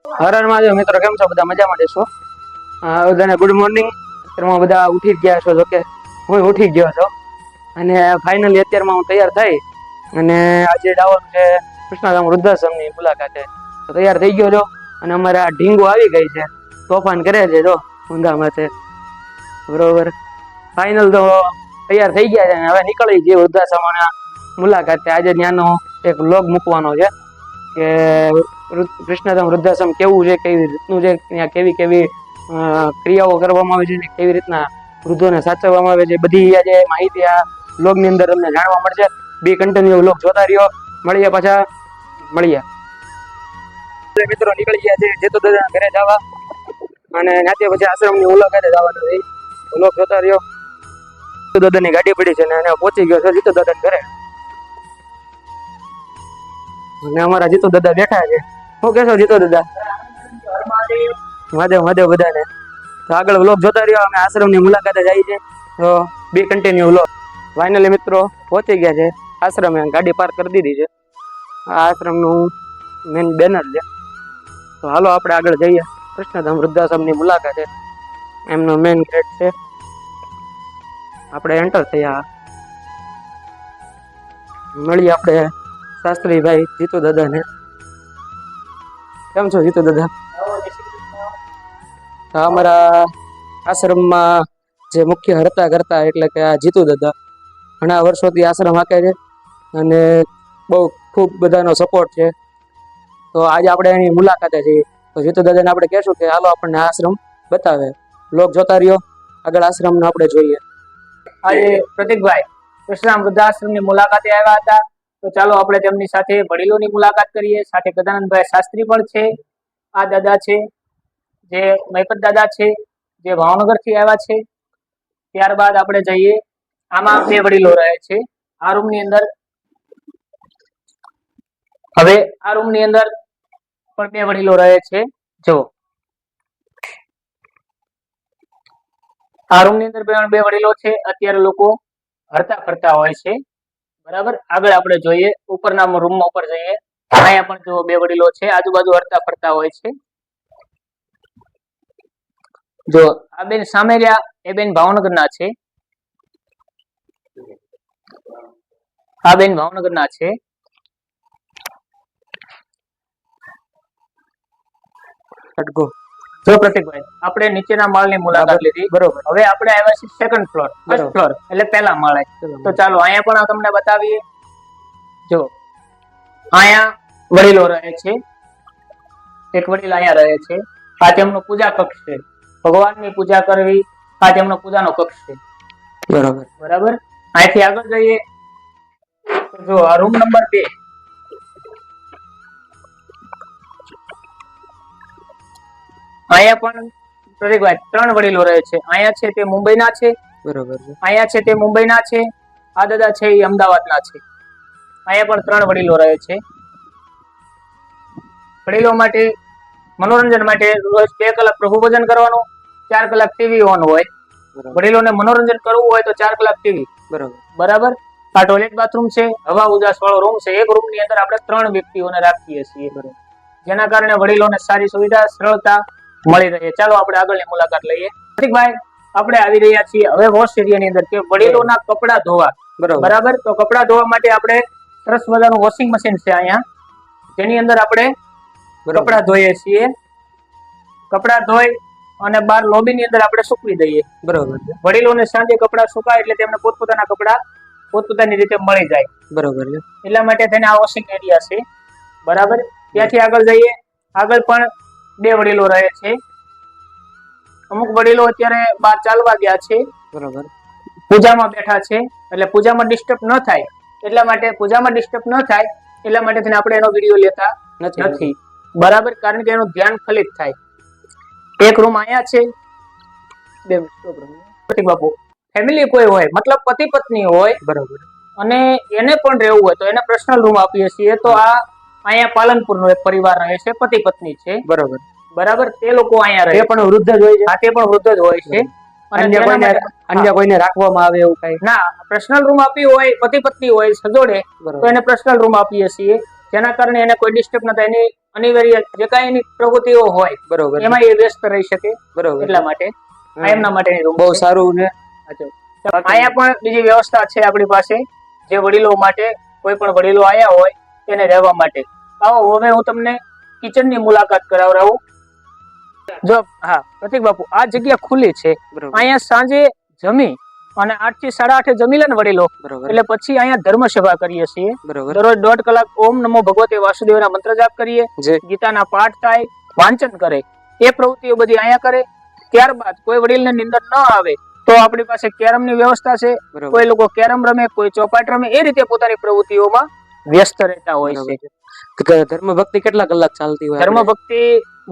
હર હર મહાદેવ મિત્રો, કેમ છો? બધા મજામાં જશો? બધાને ગુડ મોર્નિંગ. અત્યારમાં બધા ઉઠી ગયા છો? જોકે હું ઉઠી ગયો છો અને ફાઇનલી અત્યારમાં હું તૈયાર થઈ અને આજે જવાનું છે કૃષ્ણધામ વૃદ્ધાશ્રમની મુલાકાતે. તો તૈયાર થઈ ગયો છો અને અમારે આ ઢીંગો આવી ગઈ છે, તોફાન કરે છે જો ઊંધામાં છે. બરોબર, ફાઇનલ તો તૈયાર થઈ ગયા છે અને હવે નીકળી જઈએ વૃદ્ધાશ્રમના મુલાકાતે. આજે ત્યાંનો એક વ્લોગ મૂકવાનો છે કે કૃષ્ણધામ વૃદ્ધાશ્રમ કેવું છે, કેવી રીતનું છે, ત્યાં કેવી કેવી ક્રિયાઓ કરવામાં આવે છે ને કેવી રીતના વૃદ્ધોને સાચવવામાં આવે છે, બધી આજે માહિતી આ વ્લોગ ની અંદર તમને જાણવા મળશે. બે કન્ટિન્યુ વ્લોગ જોતા રહ્યો. મળીએ મિત્રો. નીકળી ગયા છે જેતો દાદા ઘરે જવા અને ત્યાંથી પછી આશ્રમની મુલાકાતે જવાનું છે. વ્લોગ જોતા રહ્યો. જીતુ દાદાની ગાડી પડી છે ને એને પહોંચી ગયો છે જીતુ દાદા ઘરે અને અમારા જીતુ દાદા બેઠા છે. શું કેશો જીતુ દાદા? મહાદેવ મહાદેવ બધાને. તો આગળ વ્લોગ જોતા રહ્યો. અમે આશ્રમની મુલાકાતે જઈએ છીએ તો બે કન્ટિન્યુ વ્લોગ. ફાઇનલી મિત્રો પહોંચી ગયા છે આશ્રમે. ગાડી પાર્ક કરી દીધી છે. આ આશ્રમનું મેન બેનર છે. તો હાલો આપણે આગળ જઈએ કૃષ્ણધામ વૃદ્ધાશ્રમની મુલાકાતે. એમનો મેન ગેટ છે. આપણે એન્ટર થયા. મળીએ આપણે શાસ્ત્રીભાઈ જીતુ દાદાને. કેમ છો જીતુ દાદા? અમારા આશ્રમમાં જે મુખ્ય હરતા કરતા એટલે કે આ જીતુ દાદા ઘણા વર્ષોથી આશ્રમ હાકે છે અને બહુ ખૂબ બધાનો સપોર્ટ છે. તો આજે આપણે એની મુલાકાતે છીએ. તો જીતુ દાદાને આપણે કહેશું કે હાલો આપણને આશ્રમ બતાવે. લોક જોતા રહ્યો. આગળ આશ્રમનો આપણે જોઈએ. આજે પ્રતિકભાઈ કૃષ્ણધામ વૃદ્ધાશ્રમની મુલાકાતે આવ્યા હતા. તો ચાલો આપણે તેમની સાથે વડીલોની મુલાકાત કરીએ. સાથે ગજાનંદભાઈ શાસ્ત્રી પણ છે. આ દાદા છે જે મહિપત દાદા છે, જે ભાવનગર થી આવ્યા છે. ત્યારબાદ આપણે જઈએ. આમાં બે વડીલો રહે છે આ રૂમ ની અંદર. હવે આ રૂમ ની અંદર પણ બે વડીલો રહે છે. જો આ રૂમ ની અંદર બે વડીલો છે. અત્યારે લોકો હરતા ફરતા હોય છે. બરાબર, આગળ આપણે જોઈએ. ઉપરના રૂમમાં ઉપર જઈએ. અહીંયા પણ જો બે વડીલો છે, આજુબાજુ હરતા ફરતા હોય છે. જો આ બેન સામે રહ્યા એ બેન ભાવનગર ના છે. આ બેન ભાવનગર ના છે. જો પ્રતિકભાઈ આપણે નીચેના માળની મુલાકાત લીધી. બરોબર. હવે આપણે આવ્યા છીએ સેકન્ડ ફ્લોર, ફર્સ્ટ ફ્લોર એટલે પહેલા માળે. તો ચાલો અહીંયા પણ તમને બતાવીએ. જો અહીંયા વડીલો રહે છે. એક વડીલ અહીંયા રહે છે. આ તેમનો પૂજા કક્ષ છે. ભગવાનની પૂજા કરવી આ તેમનો પૂજાનો કક્ષ છે. બરોબર બરાબર. અહીંથી આગળ જઈએ. જો આ રૂમ નંબર 2. અહીંયા પણ પ્રતિકભાઈ 3 વડીલો રહે છે. અહીંયા છે તે મુંબઈના છે. બરોબર. અહીંયા છે તે મુંબઈના છે. આ દાદા છે એ અમદાવાદના છે. અહીંયા પણ 3 વડીલો રહે છે. વડીલો માટે મનોરંજન માટે રોજ 2 કલાક પ્રભુ ભજન કરવાનું, 4 કલાક ટીવી ઓન હોય. વડીલોને મનોરંજન કરવું હોય તો 4 કલાક ટીવી. બરાબર. આ ટોયલેટ બાથરૂમ છે. હવા ઉજાસ વાળો રૂમ છે. એક રૂમ ની અંદર આપણે 3 વ્યક્તિઓને રાખીએ છીએ. જેના કારણે વડીલોને સારી સુવિધા, સરળતા મળી રહે. ચાલો આપણે આગળની મુલાકાત લઈએ. પ્રતિકભાઈ આપણે આવી રહ્યા છીએ હવે વોશ એરિયા ની અંદર કે વડીલોના કપડા ધોવા. બરાબર. તો કપડા ધોવા માટે આપણે સરસ મજાનું વોશિંગ મશીન છે અહીંયા, જેની અંદર આપણે કપડા ધોઈએ છીએ. કપડા ધોઈ અને બહાર લોબી ની અંદર આપણે સૂકવી દઈએ. બરોબર. વડીલોને સાંજે કપડા સુકાય એટલે તેમને પોતપોતાના કપડા પોતપોતાની રીતે મળી જાય. બરોબર. એટલા માટે તેને આ વોશિંગ એરિયા છે. બરાબર. ત્યાંથી આગળ જઈએ. આગળ પણ 2 વડીલો રહે છે. અમુક વડીલો અત્યારે બહાર ચાલવા ગયા છે. બરોબર. પૂજામાં બેઠા છે એટલે પૂજામાં ડિસ્ટર્બ ન થાય એટલા માટે થઈને આપણે એનો વિડીયો લેતા નથી. બરાબર. કારણ કે એનું ધ્યાન ખલિત થાય. એક રૂમ અહીંયા છે. બાપુ ફેમિલી કોઈ હોય, મતલબ પતિ પત્ની હોય, બરોબર, અને એને પણ રહેવું હોય તો એને પર્સનલ રૂમ આપીએ છીએ. તો આ અહીંયા પાલનપુર નો એક પરિવાર રહે છે, પતિ પત્ની છે. બરોબર. બરાબર. તે લોકો અહીંયા રહે. તે પણ વૃદ્ધ જ હોય છે. હા, તે પણ વૃદ્ધ જ હોય છે. અન્ય કોઈને રાખવામાં આવે એવું કઈ ના. પર્સનલ રૂમ આપી હોય, પતિ પત્ની હોય સજોડે, તો એને પર્સનલ રૂમ આપીએ છીએ. જેના કારણે એને કોઈ ડિસ્ટર્બ ન થાય, એની અનિવાર્ય જે કાંઈ એની પ્રવૃત્તિઓ હોય બરોબર એમાં એ વ્યસ્ત રહી શકે, બરોબર એટલા માટે આ એમના માટેની રૂમ બહુ સારું છે. અહીંયા પણ બીજી વ્યવસ્થા છે આપણી પાસે, જે વડીલો માટે, કોઈ પણ વડીલો આયા હોય તેને રહેવા માટે. આવો હવે હું તમને કિચન ની મુલાકાત કરાવરાવું. જો હા પ્રતિક બાપુ, આ જગ્યા ખુલ્લી છે, અહીંયા સાંજે જમી અને 8 થી 8:30 જમી લે ને વડીલો, એટલે પછી અહીંયા ધર્મ સભા કરીએ છીએ. દરરોજ 1.5 કલાક ઓમ નમો ભગવતે વાસુદેવના મંત્ર જાપ કરીએ, ગીતાના પાઠ થાય, વાંચન કરે, એ પ્રવૃત્તિઓ બધી અહીંયા કરે. ત્યારબાદ કોઈ વડીલને નિંદર ન આવે તો આપણી પાસે કેરમ ની વ્યવસ્થા છે, કોઈ લોકો કેરમ રમે, કોઈ ચોપાટ રમે, એ રીતે પોતાની પ્રવૃત્તિઓમાં વ્યસ્ત રહેતા હોય છે. ધર્મ ભક્તિ કેટલા કલાક ચાલતી હોય? ધર્મ ભક્તિ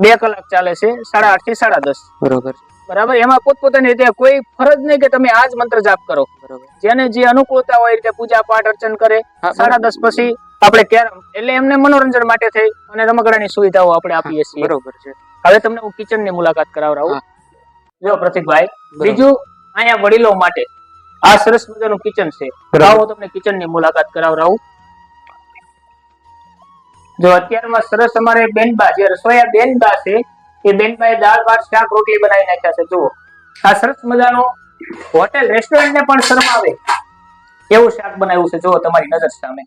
2 કલાક ચાલે છે, 8:30 થી 10:30. બરાબર. એમાં પોતપોતાની રીતે કોઈ ફરજ નહીં કે તમે આ જ મંત્ર જાપ કરો. જેને જે અનુકૂળતા હોય એ રીતે પૂજા પાઠ અર્ચન કરે. 10:30 પછી આપણે કેરમ, એટલે એમને મનોરંજન માટે થઈ અને રમકડાની સુવિધાઓ આપણે આપીએ છીએ. બરોબર છે. હવે તમને હું કિચન ની મુલાકાત કરાવરાવું. જો પ્રતિકભાઈ, બીજું અહીંયા વડીલો માટે આ સરસ મજાનું કિચન છે. આવો તમને કિચન ની મુલાકાત કરાવરાવું. જો અત્યારમાં સરસ અમારે બેનબા, જે રસોઈયા બેનબા છે, એ બેનબાએ દાળ ભાત શાક રોટલી બનાવી નાખ્યા છે. જુઓ, આ સરસ મજાનું હોટેલ રેસ્ટોરન્ટ ને પણ શરમાવે એવું શાક બનાવ્યું છે. જુઓ તમારી નજર સામે.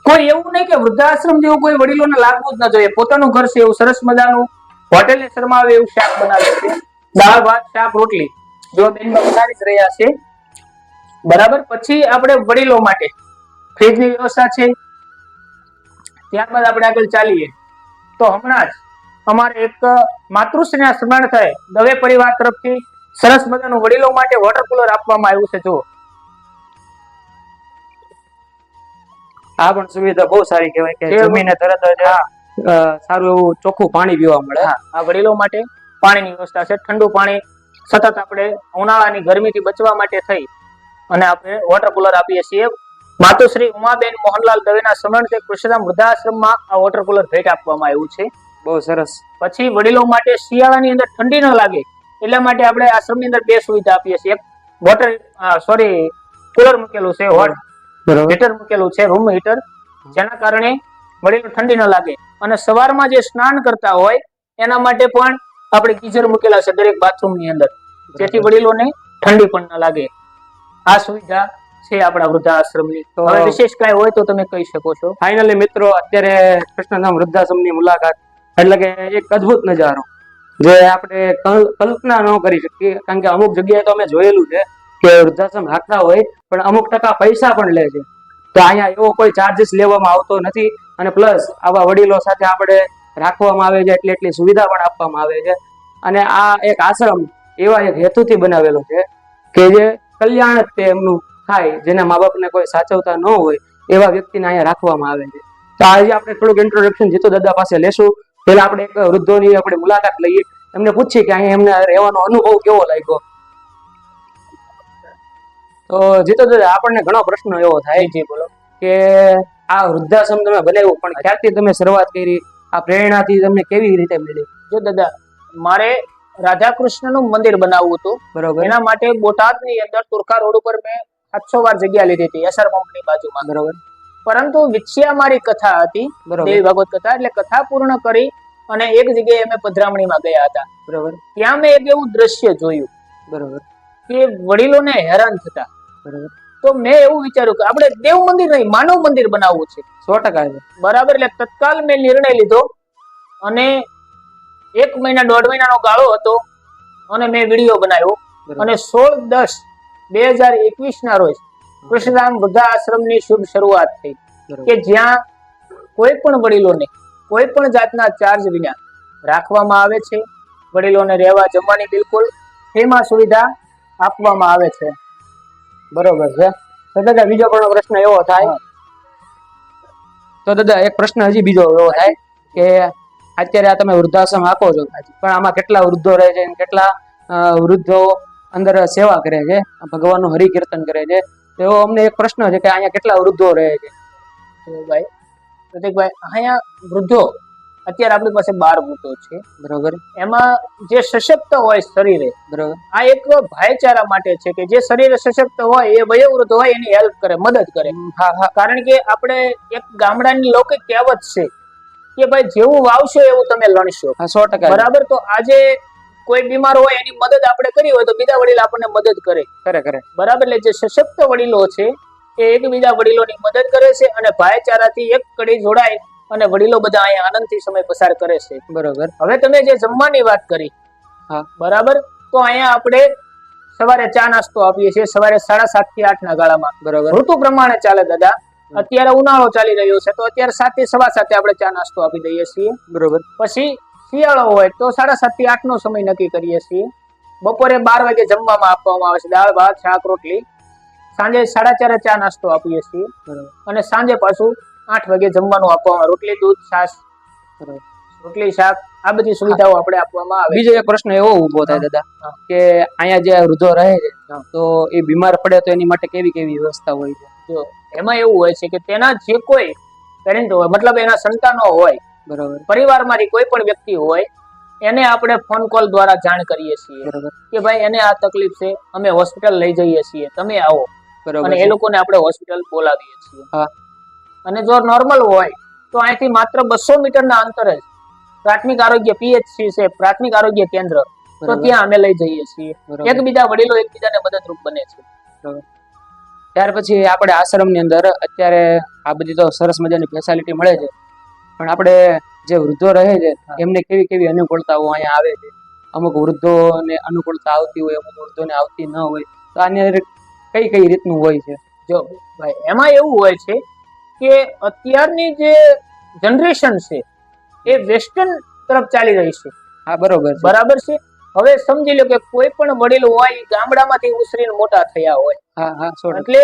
કોઈ એવું નહીં કે વૃદ્ધાશ્રમ જેવું કોઈ વડીલોને લાગવું જ ન જોઈએ, પોતાનું ઘર છે એવું સરસ મજાનું હોટેલ ને શરમાવે એવું શાક બનાવે છે. દાળ ભાત શાક રોટલી જો બેનબા બનાવી જ રહ્યા છે. બરાબર. પછી આપણે વડીલો માટે ફ્રીજ ની વ્યવસ્થા છે. ત્યારબાદ આપણે આગળ ચાલીએ તો હમણાં જ અમારે એક માતૃશ્રીના સન્માન થાય દવે પરિવાર તરફથી સરસ મજાનું વડીલો માટે વોટર કુલર આપવામાં આવ્યું છે. જુઓ, આ પણ સુવિધા બહુ સારી કહેવાય કે જમીને તરત જ સારું એવું ચોખ્ખું પાણી પીવા મળે. આ વડીલો માટે પાણીની વ્યવસ્થા છે. ઠંડુ પાણી સતત આપણે ઉનાળાની ગરમીથી બચવા માટે થઈ અને આપણે વોટર કુલર આપીએ છીએ. માતુશ્રી ઉમાબેન મોહનલાલ દવેના સમરણથી કૃષ્ણધામ વૃદ્ધાશ્રમમાં આ વોટર કુલર ભેટ આપવામાં આવ્યું છે. બહુ સરસ. પછી વડીલો માટે શિયાળાની અંદર ઠંડી ન લાગે એટલા માટે આપણે આશ્રમની અંદર 2 સુવિધા આપીએ છીએ. એક કુલર મૂકેલું છે, હોટ હીટર મૂકેલું છે, રૂમ હીટર, જેના કારણે વડીલો ઠંડી ન લાગે. અને સવારમાં જે સ્નાન કરતા હોય એના માટે પણ આપણે ગીઝર મૂકેલા છે દરેક બાથરૂમની અંદર, જેથી વડીલોને ઠંડી પણ ન લાગે. આ સુવિધા છે આપણા વૃદ્ધાશ્રમની. તો હવે વિશેષ કઈ હોય તો તમે કહી શકો છો. ફાઇનલી મિત્રો, અત્યારે કૃષ્ણધામ વૃદ્ધાશ્રમની મુલાકાત એટલે કે એક અદ્ભુત નજારો જે આપણે કલ્પના ન કરી શકીએ. કારણ કે અમુક જગ્યાએ તો અમે જોયેલું છે કે વૃદ્ધાશ્રમ રાખતા હોય પણ અમુક ટકા પૈસા પણ લે છે. તો અહીંયા એવો કોઈ ચાર્જીસ લેવામાં આવતો નથી. અને પ્લસ આવા વડીલો સાથે આપણે રાખવામાં આવે છે, એટલી સુવિધા પણ આપવામાં આવે છે. અને આ એક આશ્રમ એવા એક હેતુથી બનાવેલો છે કે જે કલ્યાણ જ તે એમનું થાય, જેના મા બાપને કોઈ સાચવતા ન હોય એવા વ્યક્તિને અહીંયા રાખવામાં આવે છે. તો આજે આપણે થોડુંક ઇન્ટ્રોડક્શન જીતુ દાદા પાસે લેશું. પેલા આપણે એક વૃદ્ધોની આપણે મુલાકાત લઈએ, એમને પૂછીએ કે અહીંયા એમને રહેવાનો અનુભવ કેવો લાગ્યો. તો જીતુ દાદા, આપણને ઘણો પ્રશ્ન એવો થાય બોલો કે આ વૃદ્ધાશ્રમ તમે બનાવ્યું પણ ક્યારથી તમે શરૂઆત કરી, આ પ્રેરણાથી તમને કેવી રીતે મળી? જો દાદા, મારે રાધાકૃષ્ણ નું મંદિર બનાવવું હતું. બરોબર. એના માટે બોટાદની અંદર તુરખા રોડ ઉપર મેં 700 વાર જગ્યા લીધી હતી, એસઆર પંપની બાજુમાં. બરોબર. પરંતુ વિછિયા મારી કથા હતી, દેવી ભાગવત કથા, એટલે કથા પૂર્ણ કરી અને એક જગ્યાએ અમે પધરામણીમાં ગયા હતા. બરોબર. ત્યાં મેં એક એવું દ્રશ્ય જોયું. બરોબર. કે વડીલોને હેરાન થતા. બરોબર. તો મેં એવું વિચાર્યું કે આપણે દેવ મંદિર નહીં, માનવ મંદિર બનાવવું છે. 100% બરાબર. એટલે તત્કાલ મેં નિર્ણય લીધો અને 1 મહિના 1.5 મહિનાનો ગાળો હતો અને મેં વિડીયો બનાવ્યો. અને 16/10/2021 ના રોજ કૃષ્ણધામ વૃદ્ધાશ્રમની શુભ શરૂઆત થઈ કે જ્યાં કોઈ પણ વડીલોને કોઈ પણ જાતના ચાર્જ વિના રાખવામાં આવે છે. વડીલોને રહેવા જમવાની બિલકુલ ફ્રીમાં સુવિધા આપવામાં આવે છે. બરોબર છે. તો દાદા બીજો પણ પ્રશ્ન એવો થાય, તો દાદા એક પ્રશ્ન હજી બીજો એવો થાય કે અત્યારે આ તમે વૃદ્ધાશ્રમ આપો છો પણ આમાં કેટલા વૃદ્ધો રહે છે, કેટલા વૃદ્ધો અંદર સેવા કરે છે, ભગવાનનું હરિકીર્તન કરે છે, એવો અમને એક પ્રશ્ન છે કે અહીંયા કેટલા વૃદ્ધો રહે છે? ભાઈ પ્રતિકભાઈ, અહીંયા વૃદ્ધો અત્યારે આપણી પાસે 12 વૃત્તો છે, બરોબર. એમાં જે સશક્ત હોય શરીરે, બરોબર. આ એક ભાઈચારા માટે છે કે જે શરીરે સશક્ત હોય એ વયોવૃદ્ધ હોય એની હેલ્પ કરે, મદદ કરે. હા હા. કારણ કે આપણે એક ગામડાની લૌકિક કહેવત છે કે ભાઈ જેવું વાવશો એવું તમે લણશો. હા, 100%. બરાબર. તો આજે કોઈ બીમાર હોય એની મદદ આપણે કરી હોય તો બીજા વડીલ આપણને મદદ કરે. કરે. બરાબર. એટલે જે સશક્ત વડીલો છે એ એકબીજા વડીલોની મદદ કરે છે અને ભાઈચારાથી એક કડી જોડાય અને વડીલો બધા અહીંયા આનંદથી સમય પસાર કરે છે. બરોબર. હવે તમે જે જમવાની વાત કરી, હા, બરાબર, તો અહીંયા આપણે સવારે ચા નાસ્તો આપીએ છીએ સવારે 7:30 થી 8 ના ગાળામાં. બરોબર. ઋતુ પ્રમાણે ચાલે દાદા. અત્યારે ઉનાળો ચાલી રહ્યો છે તો અત્યારે 7 થી 7:15 આપણે ચા નાસ્તો આપી દઈએ છીએ. બરોબર. પછી શિયાળો હોય તો 7:30 થી 8 નો સમય નક્કી કરીએ છીએ. બપોરે 12 વાગે જમવામાં આપવામાં આવે છે દાળ ભાત શાક રોટલી. સાંજે 4:30 ચા નાસ્તો આપીએ છીએ અને સાંજે પાછું 8 વાગે જમવાનું આપવામાં, રોટલી દૂધ છાશ, રોટલી શાક, આ બધી સુવિધાઓ આપણે આપવામાં આવે. બીજો એક પ્રશ્ન એવો ઉભો થાય દાદા કે અહીંયા જે વૃદ્ધો રહે છે તો એ બીમાર પડે તો એની માટે કેવી કેવી વ્યવસ્થા હોય છે? જો એમાં એવું હોય છે કે તેના જે કોઈ પેરેન્ટ હોય, મતલબ એના સંતાનો હોય, બરોબર, પરિવારમાંથી કોઈ પણ વ્યક્તિ હોય, એને આપણે ફોન કોલ દ્વારા જાણ કરીએ છીએ. બરોબર. કે ભાઈ એને આ તકલીફ છે, અમે હોસ્પિટલ લઈ જઈએ છીએ, તમે આવો. બરોબર. અને એ લોકોને આપણે હોસ્પિટલ બોલાવીએ છીએ. હા. અને જો નોર્મલ હોય તો અહીંથી માત્ર 200 મીટરના અંતરે જ પ્રાથમિક આરોગ્ય પીએચસી છે, પ્રાથમિક આરોગ્ય કેન્દ્ર, તો ત્યાં અમે લઈ જઈએ છીએ. એકબીજા વડીલો એકબીજાને મદદરૂપ બને છે. ત્યાર પછી આપણે આશ્રમની અંદર અત્યારે આ બધી તો સરસ મજાની ફેસિલિટી મળે છે, પણ આપણે જે વૃદ્ધો રહે છે એમને કેવી કેવી અનુકૂળતાઓ અહીંયા આવે છે? અમુક વૃદ્ધોને અનુકૂળતા આવતી હોય, અમુક વૃદ્ધોને આવતી ન હોય, તો આની અંદર કઈ કઈ રીતનું હોય છે? જો ભાઈ એમાં એવું હોય છે કે અત્યારની જે જનરેશન છે એ વેસ્ટર્ન તરફ ચાલી રહી છે. હા, બરોબર. બરાબર છે. હવે સમજી લો કે કોઈ પણ વડીલ હોય ગામડામાંથી ઉછરીને મોટા થયા હોય. હા હા, એટલે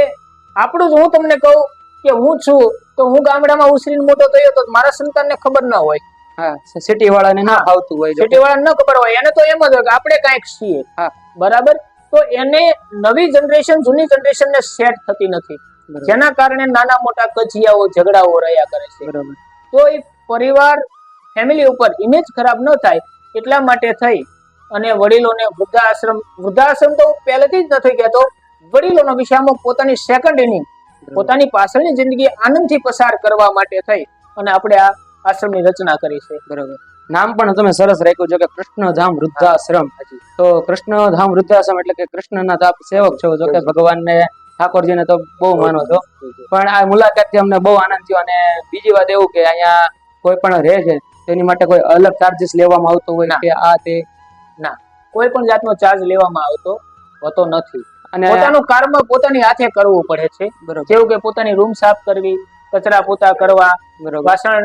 આપણું જ હું તમને કહું કે હું છું તો હું ગામડામાં ઉછરીને મોટો થયો તો મારા સંતાનને ખબર ના હોય. હા, સિટી વાળાને ના આવતું હોય, સિટી વાળાને ન ખબર હોય, એને તો એમ જ હોય કે આપણે કાંઈક છીએ. હા, બરાબર. તો એને નવી જનરેશન જૂની જનરેશન ને સેટ થતી નથી, જેના કારણે નાના મોટા કજિયાઓ ઝઘડાઓ રહ્યા કરે છે. બરોબર. તો એ પરિવાર ફેમિલી ઉપર ઇમેજ ખરાબ ન થાય એટલા માટે થઈ અને વડીલોને વૃદ્ધાશ્રમ તો પહેલેથી જ નથી કહેતો, વડીલોનો વિષયમાં પોતાની સેકન્ડ ઇનિંગ, પોતાની પાછળની જિંદગી આનંદથી પસાર કરવા માટે થઈ અને આપણે આ આશ્રમની રચના કરી છે. બરોબર. નામ પણ તમે સરસ રાખ્યું છે કે કૃષ્ણધામ વૃદ્ધાશ્રમ. તો કૃષ્ણધામ વૃદ્ધાશ્રમ એટલે કે કૃષ્ણના આપ સેવક છો, જો કે ભગવાનને ઠાકોરજીને તો બહુ માનો છો, પણ આ મુલાકાતથી અમને બહુ આનંદ થયો. અને બીજી વાત એવું કે અહીંયા કોઈ પણ રહે છે તેની માટે કોઈ અલગ ચાર્જીસ લેવામાં આવતો હોય કે આ તે? ના, કોઈ પણ જાતનો ચાર્જ લેવામાં હોતો નથી. અને પોતાનું કર્મ પોતાની હાથે કરવું પડે છે. જેવું કે પોતાની રૂમ સાફ કરવી, કચરા પોતા કરવા, વાસણ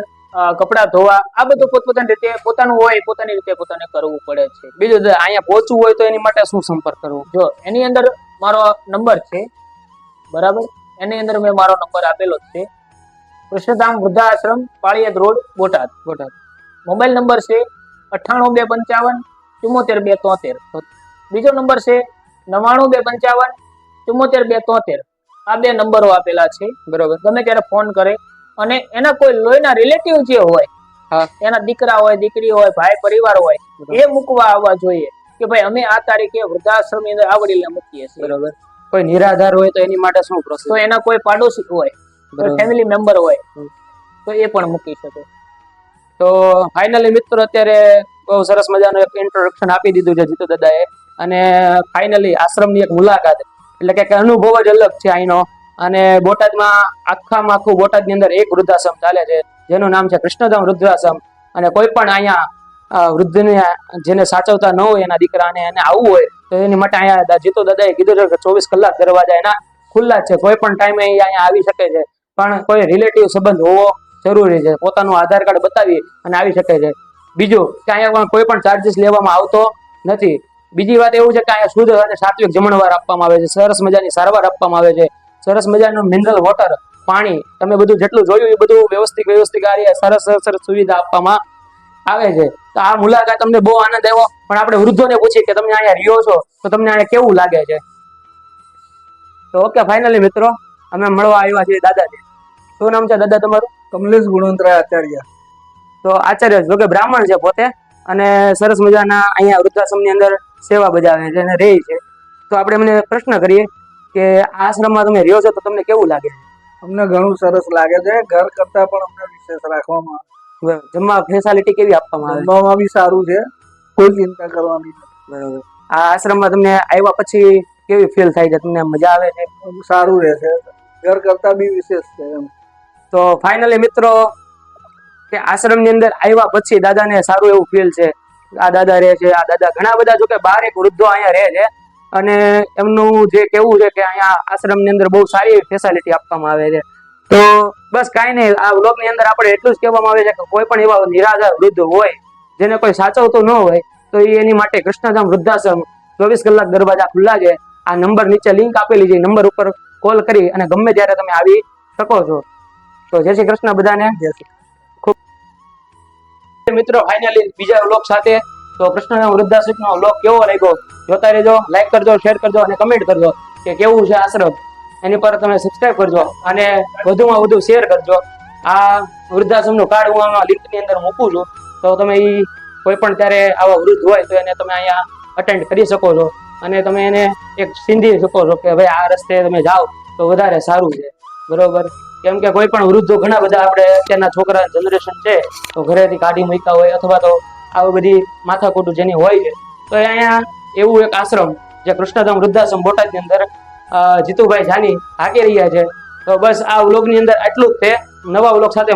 કપડા ધોવા, આ બધું પોતપોતાની રીતે પોતાનું હોય પોતાની રીતે પોતાને કરવું પડે છે. બીજું અહીંયા પહોંચવું હોય તો એની માટે શું સંપર્ક કરવો? જો એની અંદર મારો નંબર છે, બરાબર, એની અંદર મેં મારો નંબર આપેલો છે. કૃષ્ણધામ વૃદ્ધાશ્રમ, Paliyad road, Botad. Mobile number છે 98 255 74 273. બીજો નંબર છે 99 255 74 273. આ બે નંબરો આપેલા છે. બરોબર. ગમે ત્યારે ફોન કરે અને એના કોઈ લોહીના રિલેટિવ જે હોય, એના દીકરા હોય, દીકરી હોય, ભાઈ પરિવાર હોય, એ મૂકવા આવવા જોઈએ કે ભાઈ અમે આ તારીખે વૃદ્ધાશ્રમ ની અંદર આ વડીલને મૂકીએ છીએ. બરોબર. કોઈ નિરાધાર હોય તો એની માટે શું પ્રોસેસ? તો એના કોઈ પાડોશી હોય, કોઈ ફેમિલી મેમ્બર હોય તો એ પણ મૂકી શકે. તો ફાઇનલી મિત્રો અત્યારે બહુ સરસ મજાનું એક ઇન્ટ્રોડક્શન આપી દીધું છે જીતુ દાદાએ, અને ફાઇનલી આશ્રમની એક મુલાકાત એટલે કે અનુભવ જ અલગ છે અહીંનો. અને બોટાદમાં આખું બોટાદની અંદર એક વૃદ્ધાશ્રમ ચાલે છે જેનું નામ છે કૃષ્ણધામ વૃદ્ધાશ્રમ. અને કોઈ પણ અહીંયા વૃદ્ધને જેને સાચવતા ન હોય એના દીકરાને એને આવવું હોય તો એની માટે અહીંયા જીતુ દાદાએ કીધું છે કે 24 કલાક દરવાજા એના ખુલ્લા છે, કોઈ પણ ટાઈમે અહીંયા આવી શકે છે. પણ કોઈ રિલેટિવ સંબંધ હોવો જરૂરી છે, પોતાનું આધાર કાર્ડ બતાવી અને આવી શકે છે. બીજું કે અહીંયા કોઈ પણ ચાર્જીસ લેવામાં આવતો નથી. બીજી વાત એવું છે કે અહીંયા શુદ્ધ અને સાત્વિક જમણવાર આપવામાં આવે છે, સરસ મજાની સારવાર આપવામાં આવે છે, સરસ મજાનું મિનરલ વોટર, પાણી, તમે બધું જેટલું જોયું એ બધું વ્યવસ્થિત સરસ સુવિધા આપવામાં આવે છે. તો આ મુલાકાત અમને બહુ આનંદ આવ્યો. પણ આપણે વૃદ્ધોને પૂછીએ કે તમને અહીંયા રહ્યો છો તો તમને અહીંયા કેવું લાગે છે? તો ઓકે, ફાઇનલી મિત્રો અમે મળવા આવ્યા છીએ દાદાજી. શું નામ છે દાદા તમારું? કમલેશ ગુણવંતરાય આચાર્ય. તો આચાર્ય જો કે બ્રાહ્મણ છે પોતે, અને સરસ મજાના અહીંયા વૃદ્ધાશ્રમની અંદર સેવા બજાવે છે અને રહે છે. તો આપણે એમને પ્રશ્ન કરીએ કે આ આશ્રમમાં તમે રહ્યો છો તો તમને કેવું લાગે છે? અમને ઘણું સરસ લાગે છે. ઘર કરતા પણ અમને વિશેષ રાખવામાં બરાબર. જમવા ફેસિલિટી કેવી આપવામાં આવે? જમવામાં બી સારું છે, કોઈ ચિંતા કરવાની નથી. બરાબર. આ આશ્રમમાં તમને આવ્યા પછી કેવી ફીલ થાય છે? તમને મજા આવે છે? સારું રહેશે, ઘર કરતા બી વિશેષ છે એમ. તો ફાઇનલી મિત્રો કે આશ્રમની અંદર આવ્યા પછી દાદાને સારું એવું ફીલ છે. આ દાદા રહે છે, આ દાદા ઘણા બધા જો કે 12 વૃદ્ધો અહીંયા રહે છે, અને એમનું જે કેવું છે કે અહીંયા આશ્રમની અંદર બહુ સારી એવી ફેસિલિટી આપવામાં આવે છે. તો બસ કાંઈ નહીં, આ વ્લોગની અંદર આપણે એટલું જ કહેવામાં આવે છે કે કોઈ પણ એવા નિરાધાર વૃદ્ધ હોય જેને કોઈ સાચવતું ન હોય તો એની માટે કૃષ્ણધામ વૃદ્ધાશ્રમ 24 કલાક દરવાજા ખુલ્લા છે. આ નંબર નીચે લિંક આપેલી છે, નંબર ઉપર કોલ કરી અને ગમે ત્યારે તમે આવી શકો છો. તો જય શ્રી કૃષ્ણ બધાને. મિત્રો ફાઇનલી બીજા વ્લોગ સાથે, તો કૃષ્ણધામ વૃદ્ધાશ્રમનો વ્લોગ કેવો લાગ્યો જોતા રહેજો, લાઈક કરજો, શેર કરજો અને કમેન્ટ કરજો કે કેવું છે આશ્રમ. એની પર તમે સબસ્ક્રાઇબ કરજો અને વધુમાં વધુ શેર કરજો. આ વૃદ્ધાશ્રમનું કાર્ડ હું આમાં લિંકની અંદર મૂકું છું, તો તમે કોઈ પણ ત્યારે આવા વૃદ્ધ હોય તો એને તમે અહીંયા અટેન્ડ કરી શકો છો, અને તમે એને એક સિંધી શકો છો કે ભાઈ આ રસ્તે તમે જાઓ તો વધારે સારું છે. બરોબર. કેમ કે કોઈ પણ વૃદ્ધો ઘણા બધા આપણે અત્યારના છોકરા જનરેશન છે તો ઘરેથી કાઢી મૂક્યા હોય, અથવા તો આવી બધી માથાકૂટ જેની હોય છે, તો અહીંયા એવું એક આશ્રમ જે કૃષ્ણધામ વૃદ્ધાશ્રમ બોટાદની અંદર જીતુભાઈ જાની હાકી રહ્યા છે. તો બસ આ વ્લોગની અંદર આટલું જ છે. નવા વ્લોગ સાથે